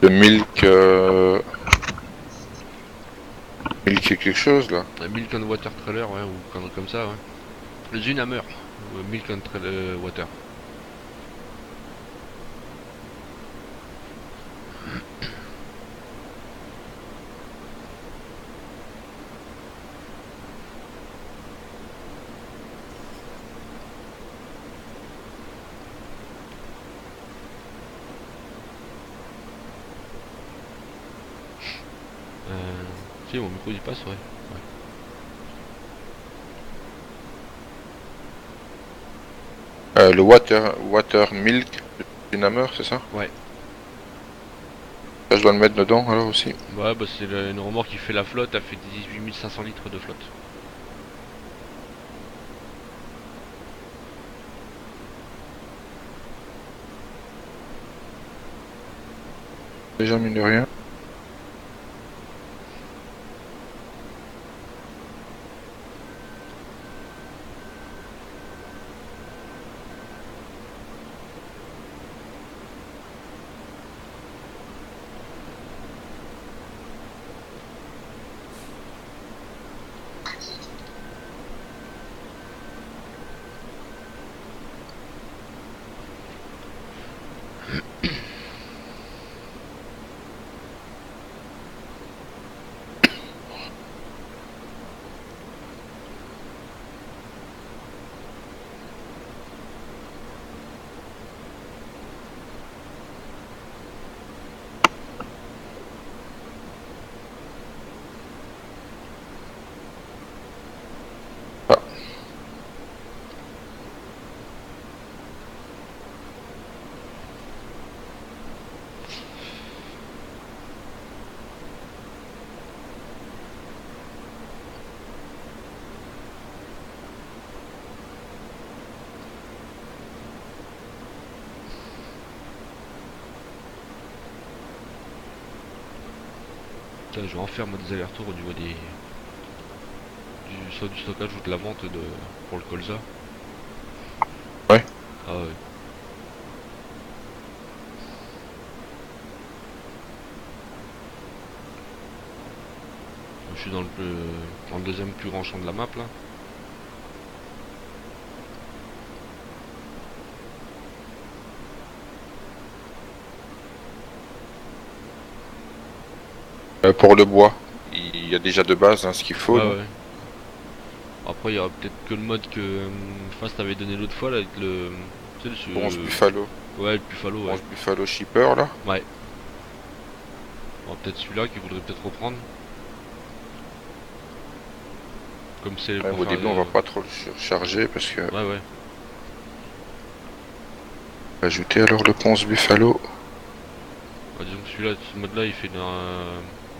Le Milk... Milk et quelque chose, là. Milk and Water Trailer, ouais, ou comme ça, ouais. Le Zinhammer, Milk and Water. Si, mon micro il passe, ouais. Le Water Milk, Dynameur, c'est ça? Ouais. Ça, je dois le mettre dedans, alors, aussi. Ouais, bah c'est une remorque qui fait la flotte, elle fait 18 500 litres de flotte. Déjà, mine de rien. Putain, je vais en faire moi des allers-retours au niveau soit du stockage ou de la vente pour le colza. Ouais. Ah ouais. Je suis dans le deuxième plus grand champ de la map là. Pour le bois, il y a déjà de base hein, ce qu'il faut. Ouais, ouais. Après il y aura peut-être que le mode que Fast avait donné l'autre fois là avec le. Tu sais, Bronze Buffalo. Ouais, le Buffalo, ouais. Bronze Buffalo Shipper là. Ouais. Bon, peut-être celui-là qu'il faudrait peut-être reprendre. Comme c'est pour Au faire début, on va pas trop le surcharger parce que. Ouais, ouais. Ajouter alors le Bronze Buffalo. Bah, disons que celui-là, ce mode-là, il fait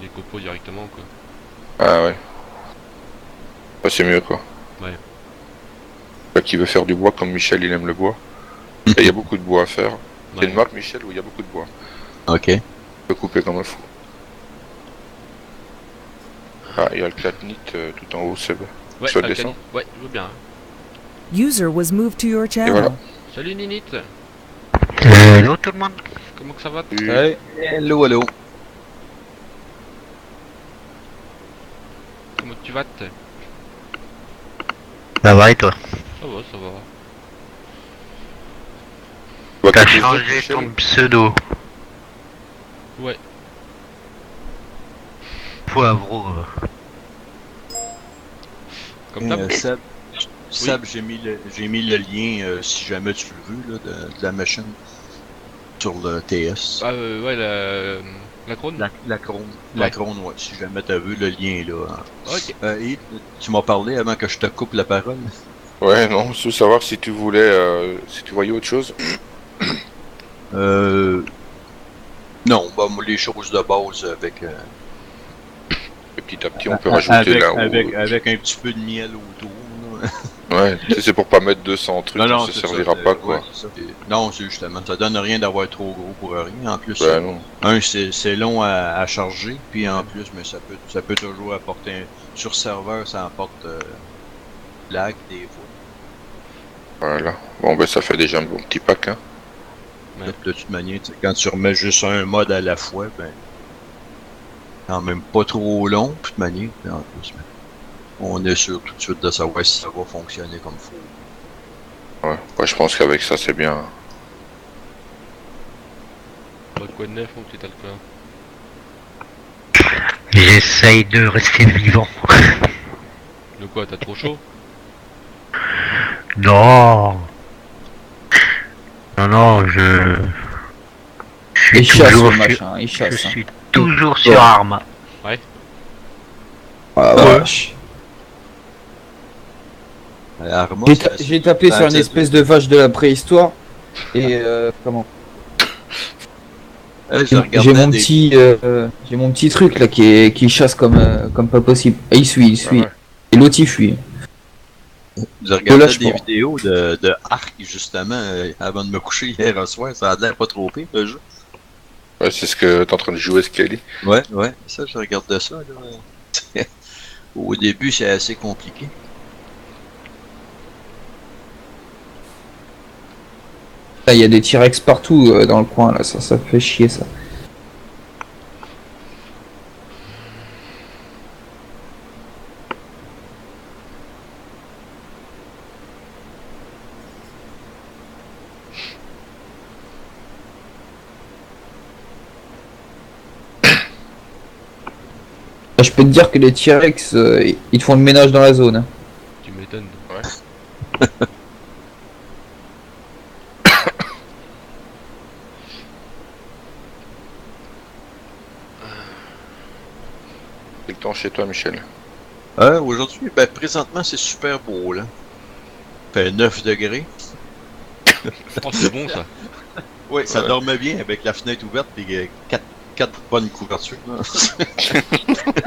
des copeaux directement, quoi. Ah ouais. Bah, c'est mieux quoi. Ouais. Qui veut faire du bois comme Michel, il aime le bois. Et il y a beaucoup de bois à faire. C'est Ouais. une map, Michel, où il y a beaucoup de bois. Ok. On peut couper comme un fou. Ah, il y a le Catnit tout en haut, Seb. Ouais, Je le descends. ouais, je veux bien. User was moved to your channel. voilà. Salut Ninit. Hello tout le monde. Comment que ça va? Hey. Hello, hello. Comment tu vas? Ça va et toi? Ça va, ça va. Bah, T'as quelques autres, changé Michel. ton pseudo. Ouais. Poivreau. Comme d'hab. Seb, j'ai mis le lien si jamais tu le veux là, de la machine sur le TS. Ah, ouais, la crône. La crône. Ouais. La crône, ouais. Si jamais t'as vu le lien est là. Ok. Et tu m'as parlé avant que je te coupe la parole. Ouais, non, je veux savoir si tu voulais, si tu voyais autre chose. Non, bah moi, les choses de base avec Et petit à petit, on peut rajouter là. avec un petit peu de miel autour. Là. Ouais, c'est pour pas mettre 200 trucs, Non, ça servira pas quoi. Ouais, c'est ça. Non, c'est justement, ça donne rien d'avoir trop gros pour rien. En plus, Ouais, non. c'est long à charger, puis en plus, mais ça peut toujours apporter sur serveur, ça apporte lag des fois. Voilà. Bon, ben ça fait déjà un bon petit pack. Hein. Ouais. De toute manière, tu sais, quand tu remets juste un mode à la fois, ben, quand même pas trop long, de toute manière. En plus, ben, on est sûr tout de suite de savoir si ça va fonctionner comme il faut. Ouais, je pense qu'avec ça, c'est bien. Pas quoi de neuf, mon petit Alpha? J'essaye de rester vivant. De quoi, t'as trop chaud? Non. Non, je Il suis chasse le toujours machin, il je chasse. Hein. suis toujours sur Arma. Ah la vache. Arma, J'ai tapé sur une espèce de vache de la préhistoire. Et comment j'ai mon petit truc là qui chasse comme pas possible. Et il suit. Ah ouais. Et l'autre il fuit. Je regardais lâche des pas. vidéos de Ark, justement, avant de me coucher hier soir. Ça a l'air pas trop pire, le jeu. Ouais, c'est ce que t'es en train de jouer, Skelly. Ouais, ça, je regardais ça, là. Au début, c'est assez compliqué. Là, il y a des T-Rex partout dans le coin là, ça fait chier ça. Je peux te dire que les T-Rex, ils te font le ménage dans la zone. Hein. Tu m'étonnes. Ouais. C'est le temps chez toi, Michel. Aujourd'hui, ben, présentement, c'est super beau, là. Il fait 9 degrés. Oh, c'est bon ça. Oui, ça Ouais. dormait bien avec la fenêtre ouverte et 4 bonnes couvertures. là.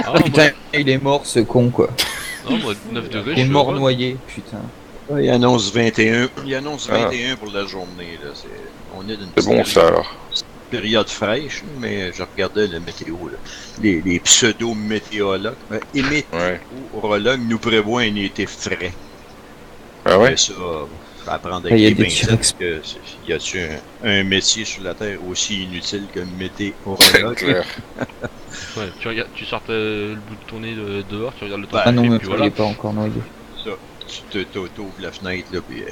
Ah, moi, Putain, il est mort ce con quoi. non, moi 9 degrés, Il je est suis mort heureux. noyé, putain. Il annonce 21. Il annonce Ah. 21 pour la journée. Là. On est dans une C'est bon, petite ça, alors. période fraîche, mais je regardais la météo. Là. Les pseudo-météorologues, et Ouais. météorologues nous prévoient un été frais. Ah ouais? Mais ça, à prendre Il y a avec des des pincettes, T-Rex. parce que y a-tu un métier sur la Terre aussi inutile que C'est météorologue? clair. Ouais, tu sors le bout de ton nez dehors, tu regardes le temps Bah, Ah non, et mais puis il voilà. est pas encore noyé. Ça, tu t'ouvres la fenêtre, là, puis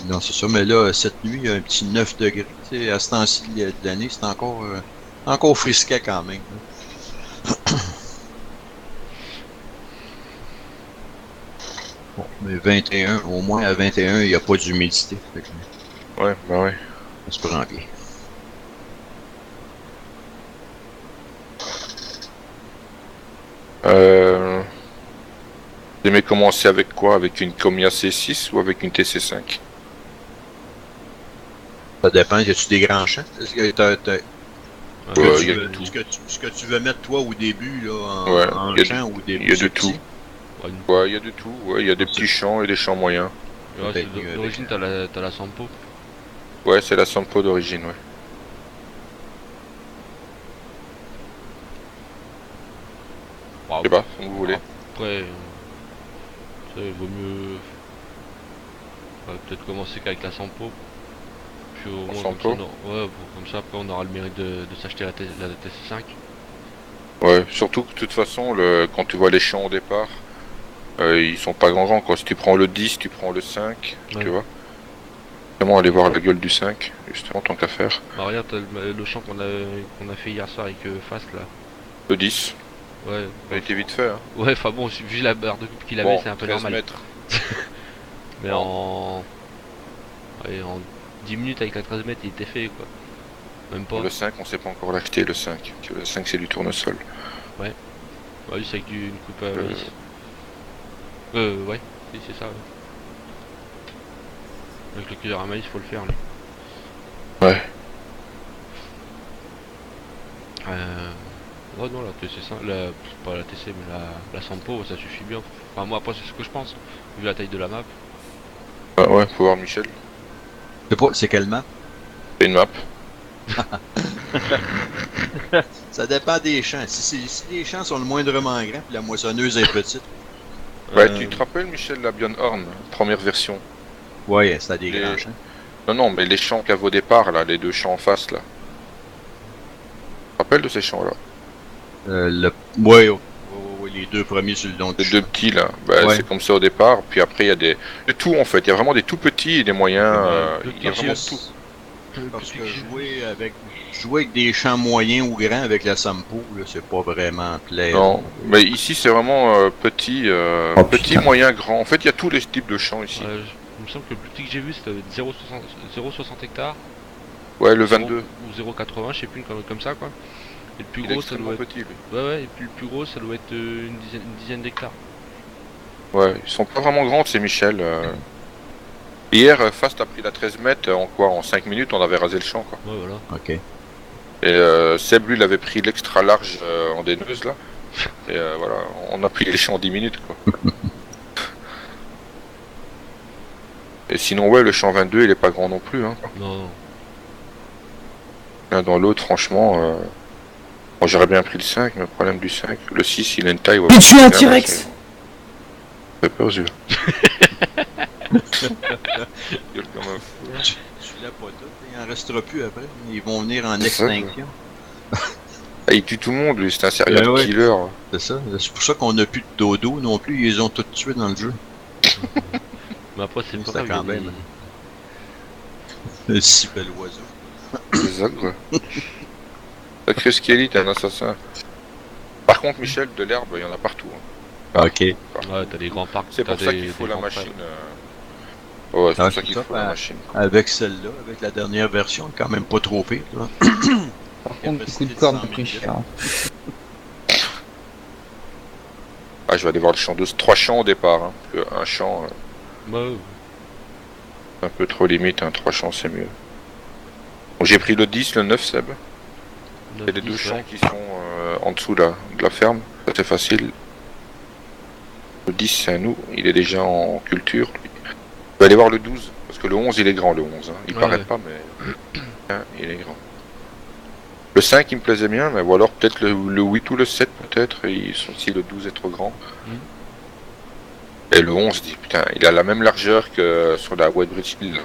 non, c'est ça. Mais là, cette nuit, il y a un petit 9 degrés. Tu sais, à ce temps-ci de l'année, c'est encore frisquet quand même. là. Bon, mais 21, au moins à 21, il n'y a pas d'humidité. Fait que Ouais, bah ouais. on se prend bien. T'aimais commencer avec quoi? Avec une Komiya C6 ou avec une TC5? Ça dépend, y a-tu des grands champs? Est-ce que Ouais, Ouais, tu y a veux- de tout. ce que tu veux mettre toi au début, là, Ouais, en y a champ ou au début? y a de c'est tout. petit? ouais, une- Ouais, il y a de tout. Ouais, il y a des petits champs et des champs moyens. ouais, Peut-être c'est mieux d'origine, t'as la Sampo. Ouais, c'est la Sampo d'origine, ouais. Wow. Je sais pas, comme vous voulez. Après, ça, il vaut mieux peut-être commencer qu'avec la Sampo. Puis au moins Sampo? comme ça, comme ça après on aura le mérite de s'acheter la TC5. Ouais, surtout que de toute façon, quand tu vois les champs au départ, ils sont pas grands quoi. Si tu prends le 10, tu prends le 5, Ouais. tu vois. Vraiment aller voir la gueule du 5, justement, tant qu'à faire. Bah regarde t'as le champ qu'on a fait hier soir avec Fast là. Le 10, Ouais, ça a été vite fait, hein. ouais, enfin bon, vu la barre de coupe qu'il avait, Bon, c'est un peu 13 normal. mètres. Mais en 10 minutes avec la 13 mètres, il était fait quoi. Même pas. Le 5, on sait pas encore l'acheter, le 5. Le 5, c'est du tournesol. Ouais, c'est avec une coupe à Euh. maïs. Ouais, si, c'est ça. Ouais. Avec le cueilleur à maïs, faut le faire lui. Ouais. Ouais, non, la TC5, pas la TC, mais la Sampo, ça suffit bien. Enfin, moi, après, c'est ce que je pense, vu la taille de la map. Ah ouais, faut voir Michel. C'est quelle map? C'est une map. Ça dépend des champs. Si les champs sont le moindrement grands, puis la moissonneuse est petite. Ouais, tu te rappelles, Michel, la Bjorn Horn, première version. Ouais, c'était des Les- grands champs. Non, non, mais les champs qu'il y avait au départ, là, les deux champs en face, là. Tu te rappelles de ces champs-là? Ouais, les deux premiers sur le long Les du deux champ. petits, là. Bah, Ouais. c'est comme ça au départ, puis après, il y a des... de tout, en fait. Il y a vraiment des tout petits et des moyens. le Il y a vraiment de tout. Parce que jouer avec des champs moyens ou grands avec la Sampo, là, c'est pas vraiment plaisant. Non, mais ici, c'est vraiment petit, Oh, petit, putain. moyen, grand. En fait, il y a tous les types de champs ici. Il me semble que le plus petit que j'ai vu c'était 0,60 hectares. Ouais, le 0 22. Ou 0,80, je sais plus, comme ça quoi. Et le plus Il est gros ça extrêmement doit être. petit, lui. Ouais, et puis le plus gros ça doit être une dizaine d'hectares. Ouais, ils sont pas vraiment grands, c'est Michel. Hier, Fast a pris la 13 mètres, en quoi? En 5 minutes, on avait rasé le champ, quoi. Ouais, voilà. Ok. Et Seb, lui, il avait pris l'extra large en daineuse, là. Et voilà, on a pris les champs en 10 minutes, quoi. Et sinon, ouais, le champ 22, il est pas grand non plus, hein. Non, non. L'un dans l'autre, franchement... Bon, j'aurais bien pris le 5, mais le problème du 5, le 6, il a une taille... ouais, Mais tu es un bien, T-Rex! Ça fait peur aux yeux. Gueule comme un fou. Tu l'as pas tout, il en restera plus après. Ils vont venir en C'est ça, extinction. Ah, il tue tout le monde, lui, c'est un serial Ouais. killer. C'est ça. C'est pour ça qu'on n'a plus de dodo non plus. Ils les ont tous tués dans le jeu. Mais après c'est Oui, pas c'est grave. quand il y a même. des- Le si bel oiseau. Les ogres. Sacré Skelly, t'es un assassin. Par contre, Michel, de l'herbe, il y en a partout. Hein. Ok. Ouais, t'as des grands parcs. C'est pour t'as ça des- qu'il faut des la grands machine. prés. Ouais, c'est Ah, pour ça c'est qu'il ça, faut la ouais. machine. Avec celle-là, avec la dernière version, quand même pas trop pire. Là. Par contre, le coup de corde a pris cher. Ah, je vais aller voir le champ 2. 3 champs au départ. Hein. Parce que un champ, Ouais, c'est un peu trop limite. Hein. 3 champs, c'est mieux. Bon, j'ai pris le 10, le 9, Seb. Il y a les 2 champs qui sont en dessous là, de la ferme. Ça, c'est facile. Le 10, c'est à nous. Il est déjà en culture. Lui. Je vais aller voir le 12. Parce que le 11, il est grand, le 11. Hein. Il Ouais, paraît ouais. pas, mais hein, il est grand. Le 5, il me plaisait bien, mais ou alors peut-être le 8 ou le 7, peut-être. Si le 12 est trop grand. Et le 11, dit, putain, il a la même largeur que sur la Whitebridge Hill. Là.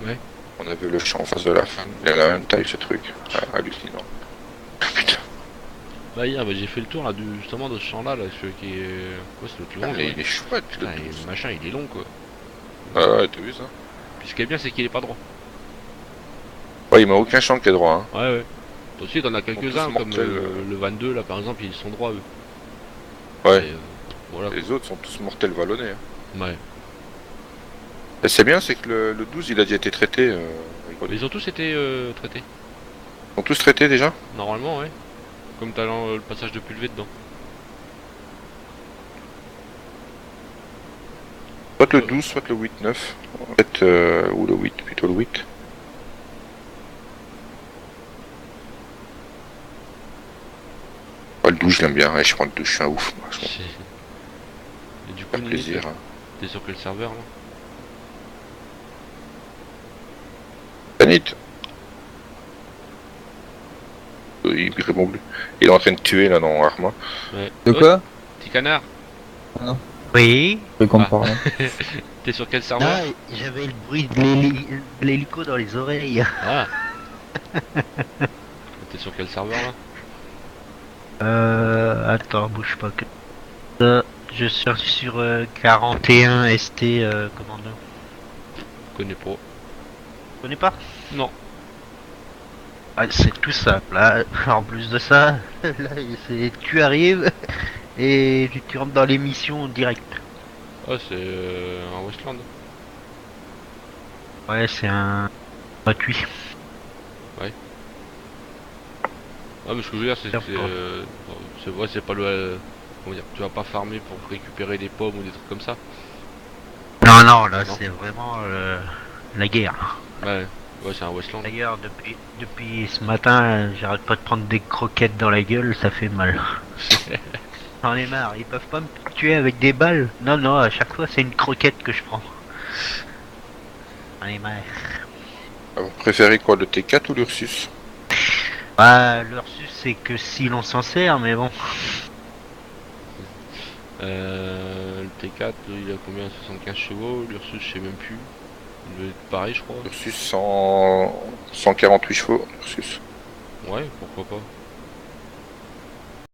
Ouais. On avait le champ en face de la ferme. Il a la même taille, ce truc. Ah, hallucinant. Putain, Bah hier j'ai fait le tour là justement de ce champ là, celui qui est. Ouais, c'est le plus long. mais il est chouette, le Putain, et 12. le machin il est long quoi. Ah ouais, t'as vu ça? Puis ce qui est bien c'est qu'il est pas droit. Ouais, il m'a aucun champ qui est droit. Hein. Ouais. Toi aussi t'en as quelques-uns tous comme mortels, le 22 là par exemple, ils sont droits eux. Ouais. Et, voilà. Les autres sont tous mortels vallonnés. Hein. Ouais. Et c'est bien, c'est que le 12, il a déjà été traité. Mais ils ont tous été traités. Ils sont tous traités déjà? Normalement ouais. Comme t'as le passage de pulvé dedans. Soit le 12, soit le 8-9. Peut-être, ou le 8, plutôt le 8. Ah, le 12, je l'aime bien. Ouais, je prends le 12, je suis un ouf. Moi, je prends Et du coup pas plaisir. Hein. t'es sur quel serveur là? Tanit. Il répond plus. Il est en train de tuer là dans Arma. Ouais. De Oh, quoi? Petit canard, Oui. Je vais qu'on me Ah. parle. t'es sur quel serveur? Non, j'avais le bruit de l'hélico dans les oreilles. Ah. T'es sur quel serveur là? Attends, bouge pas que. Je suis sur 41 ST commando. Je connais pas. Tu connais pas? Non. Ah, c'est tout simple. Là. En plus de ça, là, tu arrives et tu rentres dans l'émission direct. Ah c'est un Westland. Ouais, c'est un gratuit. Ah mais ce que je veux dire c'est Faire quoi c'est vrai, c'est pas le comment dire, tu vas pas farmer pour récupérer des pommes ou des trucs comme ça. Non, non, là, Non. c'est vraiment la guerre. Ouais, c'est un Westland. D'ailleurs, depuis ce matin, j'arrête pas de prendre des croquettes dans la gueule, ça fait mal. J'en ai marre, ils peuvent pas me tuer avec des balles. Non, non, à chaque fois, c'est une croquette que je prends. J'en ai marre. Vous préférez quoi, le T4 ou l'Ursus? Bah, l'Ursus, c'est que si l'on s'en sert, mais bon. Le T4 il a combien? 75 chevaux, l'Ursus je sais même plus. Il devait être pareil, je crois. Ursus 148 chevaux. Ursus. Ouais, pourquoi pas.